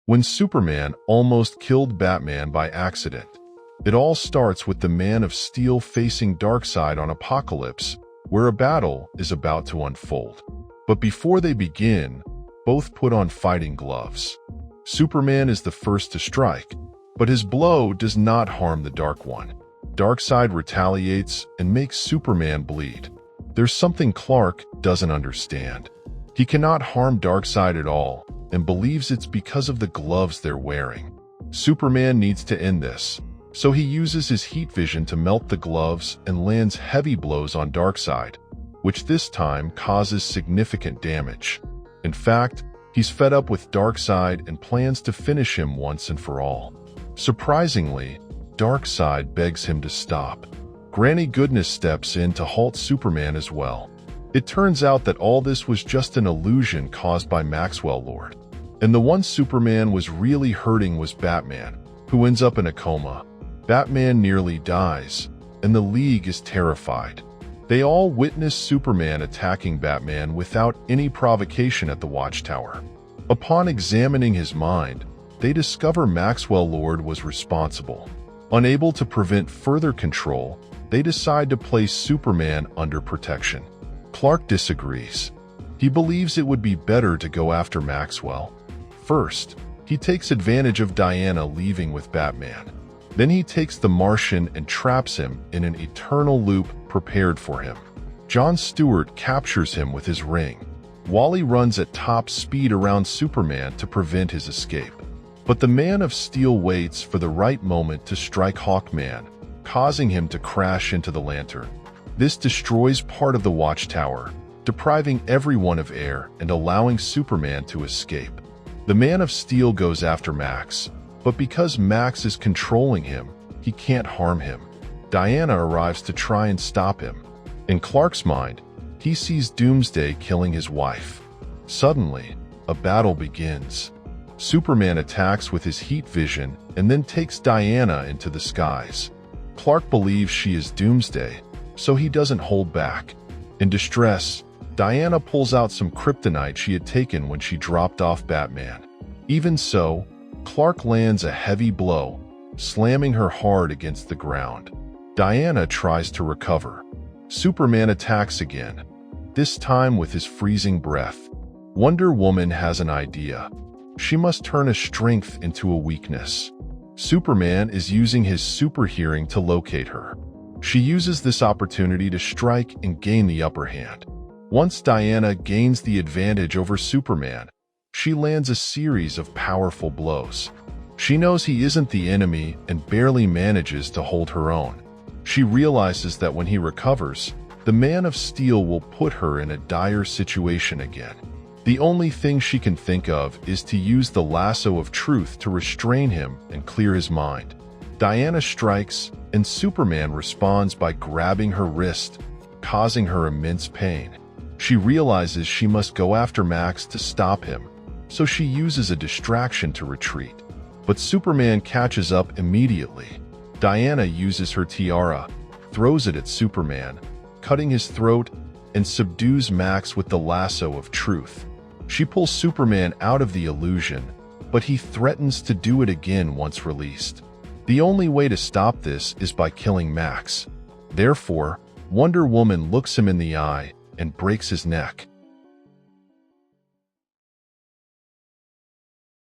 when Superman almost killed Batman by accident. It all starts with the Man of Steel facing Darkseid on Apokolips, where a battle is about to unfold. But before they begin, both put on fighting gloves. Superman is the first to strike, but his blow does not harm the Dark One. Darkseid retaliates and makes Superman bleed. There's something Clark doesn't understand. He cannot harm Darkseid at all and believes it's because of the gloves they're wearing. Superman needs to end this, so he uses his heat vision to melt the gloves and lands heavy blows on Darkseid, which this time causes significant damage. In fact, he's fed up with Darkseid and plans to finish him once and for all. Surprisingly, Darkseid begs him to stop. Granny Goodness steps in to halt Superman as well. It turns out that all this was just an illusion caused by Maxwell Lord. And the one Superman was really hurting was Batman, who ends up in a coma. Batman nearly dies, and the League is terrified. They all witness Superman attacking Batman without any provocation at the Watchtower. Upon examining his mind, they discover Maxwell Lord was responsible. Unable to prevent further control, they decide to place Superman under protection. Clark disagrees. He believes it would be better to go after Maxwell. First, he takes advantage of Diana leaving with Batman. Then he takes the Martian and traps him in an eternal loop prepared for him. John Stewart captures him with his ring. Wally runs at top speed around Superman to prevent his escape. But the Man of Steel waits for the right moment to strike Hawkman, causing him to crash into the lantern. This destroys part of the Watchtower, depriving everyone of air and allowing Superman to escape. The Man of Steel goes after Max, but because Max is controlling him, he can't harm him. Diana arrives to try and stop him. In Clark's mind, he sees Doomsday killing his wife. Suddenly, a battle begins. Superman attacks with his heat vision and then takes Diana into the skies. Clark believes she is Doomsday, so he doesn't hold back. In distress, Diana pulls out some kryptonite she had taken when she dropped off Batman. Even so, Clark lands a heavy blow, slamming her hard against the ground. Diana tries to recover. Superman attacks again, this time with his freezing breath. Wonder Woman has an idea. She must turn a strength into a weakness. Superman is using his super hearing to locate her. She uses this opportunity to strike and gain the upper hand. Once Diana gains the advantage over Superman, she lands a series of powerful blows. She knows he isn't the enemy and barely manages to hold her own. She realizes that when he recovers, the Man of Steel will put her in a dire situation again. The only thing she can think of is to use the lasso of truth to restrain him and clear his mind. Diana strikes, and Superman responds by grabbing her wrist, causing her immense pain. She realizes she must go after Max to stop him, so she uses a distraction to retreat. But Superman catches up immediately. Diana uses her tiara, throws it at Superman, cutting his throat, and subdues Max with the lasso of truth. She pulls Superman out of the illusion, but he threatens to do it again once released. The only way to stop this is by killing Max. Therefore, Wonder Woman looks him in the eye and breaks his neck.